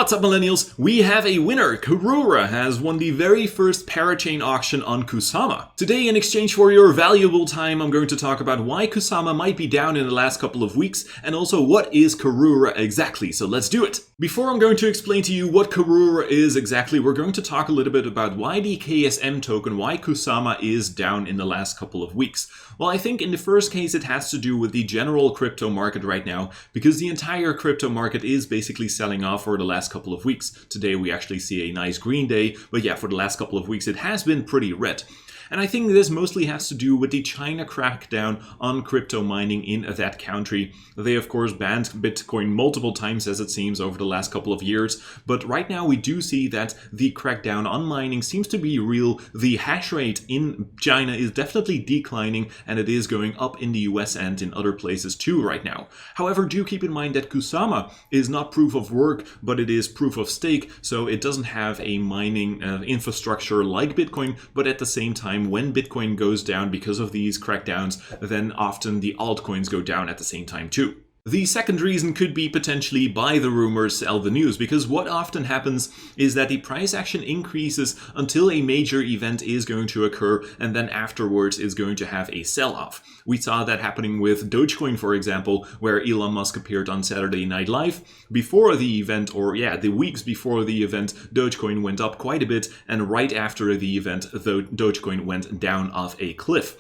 What's up, millennials? We have a winner. Karura has won the very first parachain auction on Kusama. Today, in exchange for your valuable time, I'm going to talk about why Kusama might be down in the last couple of weeks, and also what is Karura exactly. So let's do it. Before I'm going to explain to you what Karura is exactly, we're going to talk a little bit about why the KSM token, why Kusama is down in the last couple of weeks. Well, I think in the first case it has to do with the general crypto market right now, because the entire crypto market is basically selling off for the last couple of weeks. Today we actually see a nice green day, but yeah, for the last couple of weeks it has been pretty red. And I think this mostly has to do with the China crackdown on crypto mining in that country. They of course banned Bitcoin multiple times, as it seems, over the last couple of years. But right now we do see that the crackdown on mining seems to be real. The hash rate in China is definitely declining, and it is going up in the US and in other places too right now. However, do keep in mind that Kusama is not proof of work, but it is proof of stake. So it doesn't have a mining infrastructure like Bitcoin, but at the same time, when Bitcoin goes down because of these crackdowns, then often the altcoins go down at the same time too. The second reason could be potentially buy the rumors, sell the news, because what often happens is that the price action increases until a major event is going to occur, and then afterwards is going to have a sell-off. We saw that happening with Dogecoin, for example, where Elon Musk appeared on Saturday Night Live. Before the event, or yeah, the weeks before the event, Dogecoin went up quite a bit, and right after the event, Dogecoin went down off a cliff.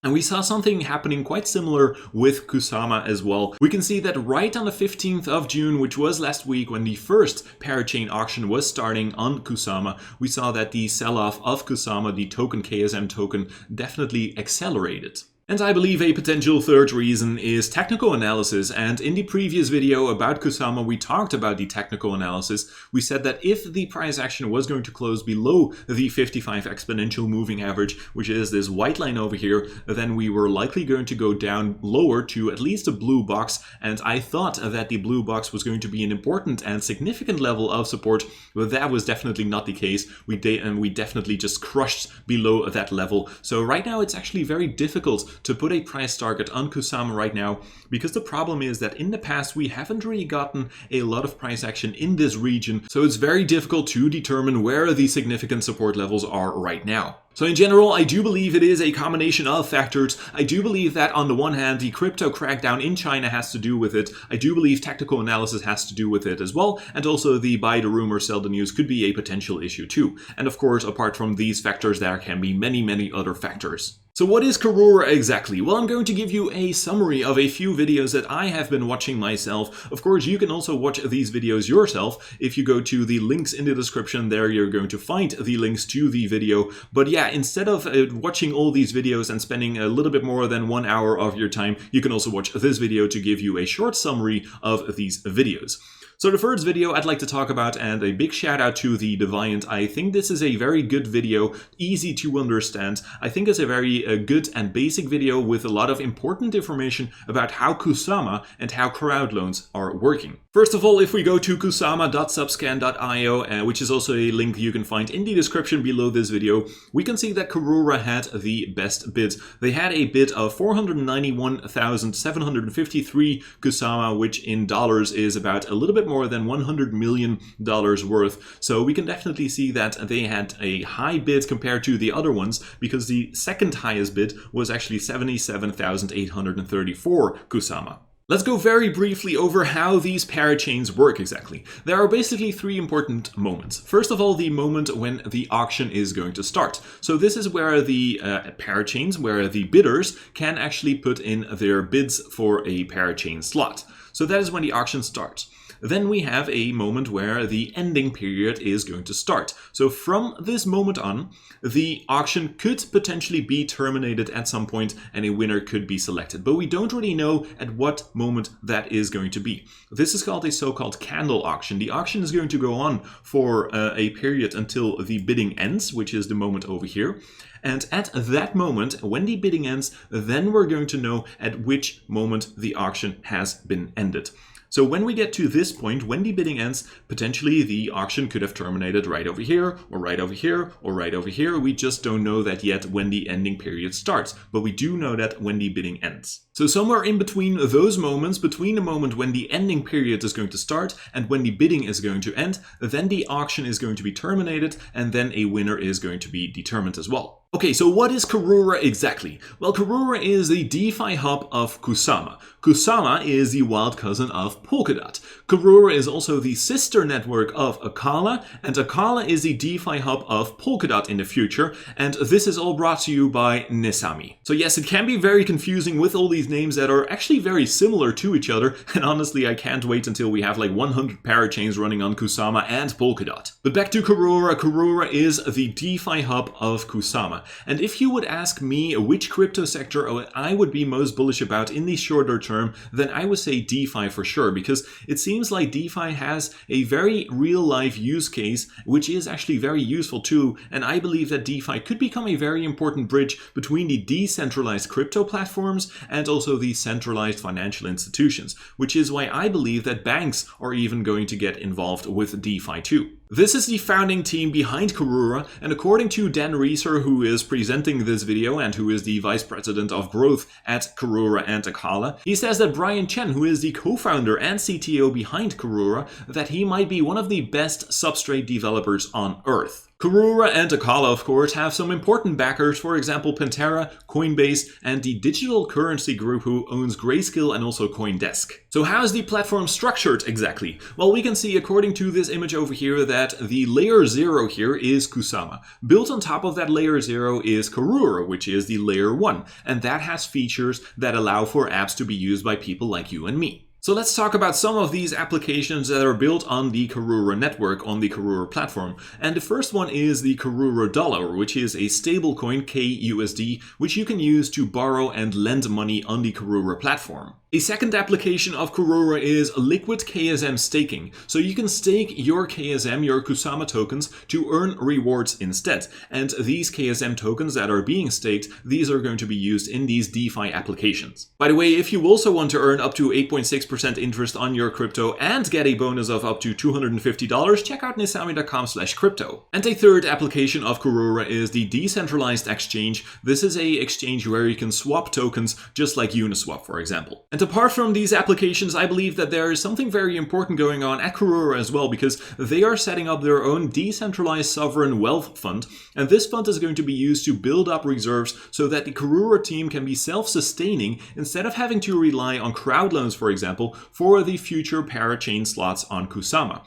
And we saw something happening quite similar with Kusama as well. We can see that right on the 15th of June, which was last week when the first parachain auction was starting on Kusama, we saw that the sell-off of Kusama, the token KSM token, definitely accelerated. And I believe a potential third reason is technical analysis, and in the previous video about Kusama we talked about the technical analysis. We said that if the price action was going to close below the 55 exponential moving average, which is this white line over here, then we were likely going to go down lower to at least a blue box, and I thought that the blue box was going to be an important and significant level of support, but that was definitely not the case. We definitely just crushed below that level. So right now it's actually very difficult to put a price target on Kusama right now, because the problem is that in the past we haven't really gotten a lot of price action in this region, so it's very difficult to determine where the significant support levels are right now. So in general, I do believe it is a combination of factors. I do believe that on the one hand, the crypto crackdown in China has to do with it. I do believe technical analysis has to do with it as well. And also the buy the rumor, sell the news could be a potential issue too. And of course, apart from these factors, there can be many other factors. So what is Karura exactly? Well, I'm going to give you a summary of a few videos that I have been watching myself. Of course, you can also watch these videos yourself. If you go to the links in the description there, you're going to find the links to the video. But yeah, instead of watching all these videos and spending a little bit more than 1 hour of your time, you can also watch this video to give you a short summary of these videos. So the first video I'd like to talk about, and a big shout out to the Deviant. I think this is a very good video, easy to understand. I think it's a very good and basic video with a lot of important information about how Kusama and how crowd loans are working. First of all, if we go to kusama.subscan.io, which is also a link you can find in the description below this video, we can see that Karura had the best bid. They had a bid of 491,753 Kusama, which in dollars is about a little bit more than $100 million worth. So we can definitely see that they had a high bid compared to the other ones, because the second highest bid was actually 77,834 Kusama. Let's go very briefly over how these parachains work exactly. There are basically three important moments. First of all, the moment when the auction is going to start. So this is where the parachains, where the bidders can actually put in their bids for a parachain slot. So that is when the auction starts. Then we have a moment where the ending period is going to start. So from this moment on, the auction could potentially be terminated at some point and a winner could be selected. But we don't really know at what moment that is going to be. This is called a so-called candle auction. The auction is going to go on for a period until the bidding ends, which is the moment over here. And at that moment, when the bidding ends, then we're going to know at which moment the auction has been ended. So when we get to this point, when the bidding ends, potentially the auction could have terminated right over here, or right over here, or right over here. We just don't know that yet when the ending period starts, but we do know that when the bidding ends. So somewhere in between those moments, between the moment when the ending period is going to start and when the bidding is going to end, then the auction is going to be terminated and then a winner is going to be determined as well. Okay, so what is Karura exactly? Well, Karura is the DeFi hub of Kusama. Kusama is the wild cousin of Polkadot. Karura is also the sister network of Acala, and Acala is the DeFi hub of Polkadot in the future, and this is all brought to you by Nesami. So yes, it can be very confusing with all these names that are actually very similar to each other, and honestly I can't wait until we have like 100 parachains running on Kusama and Polkadot. But back to Karura. Karura is the DeFi hub of Kusama. And if you would ask me which crypto sector I would be most bullish about in the shorter term, then I would say DeFi for sure, because it seems like DeFi has a very real-life use case, which is actually very useful too, and I believe that DeFi could become a very important bridge between the decentralized crypto platforms and also the centralized financial institutions, which is why I believe that banks are even going to get involved with DeFi too. This is the founding team behind Karura, and according to Dan Reeser, who is presenting this video and who is the vice president of growth at Karura and Acala, he says that Brian Chen, who is the co-founder and CTO behind Karura, that he might be one of the best substrate developers on Earth. Karura and Acala, of course, have some important backers, for example Pantera, Coinbase, and the digital currency group who owns Grayscale and also CoinDesk. So how is the platform structured exactly? Well, we can see according to this image over here that the layer 0 here is Kusama. Built on top of that layer 0 is Karura, which is the layer 1, and that has features that allow for apps to be used by people like you and me. So let's talk about some of these applications that are built on the Karura network, on the Karura platform. And the first one is the Karura dollar, which is a stablecoin kUSD, which you can use to borrow and lend money on the Karura platform. A second application of Karura is liquid KSM staking. So you can stake your KSM, your Kusama tokens, to earn rewards instead. And these KSM tokens that are being staked, these are going to be used in these DeFi applications. By the way, if you also want to earn up to 8.6% interest on your crypto and get a bonus of up to $250, check out nesami.com/crypto. And a third application of Karura is the decentralized exchange. This is a exchange where you can swap tokens just like Uniswap, for example. And apart from these applications, I believe that there is something very important going on at Karura as well, because they are setting up their own decentralized sovereign wealth fund, and this fund is going to be used to build up reserves so that the Karura team can be self-sustaining instead of having to rely on crowd loans, for example, for the future parachain slots on Kusama.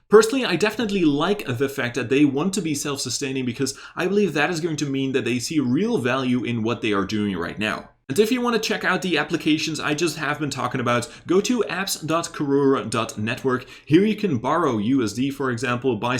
Personally, I definitely like the fact that they want to be self-sustaining, because I believe that is going to mean that they see real value in what they are doing right now. And if you want to check out the applications I just have been talking about, go to apps.karura.network. Here you can borrow USD, for example, borrow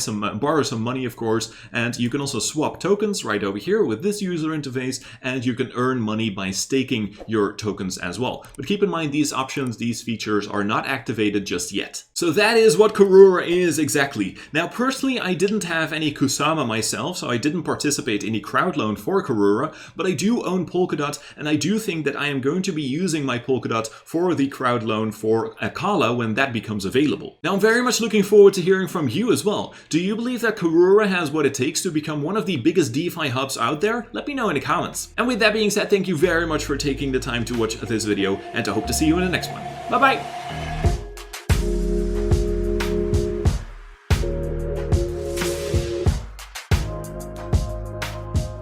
some money, of course, and you can also swap tokens right over here with this user interface, and you can earn money by staking your tokens as well. But keep in mind, these options, these features are not activated just yet. So that is what Karura is exactly. Now, personally, I didn't have any Kusama myself, so I didn't participate in any crowd loan for Karura, but I do own Polkadot, and I do think that I am going to be using my Polkadot for the crowd loan for Acala when that becomes available. Now, I'm very much looking forward to hearing from you as well. Do you believe that Karura has what it takes to become one of the biggest DeFi hubs out there? Let me know in the comments. And with that being said, thank you very much for taking the time to watch this video, and I hope to see you in the next one. Bye bye!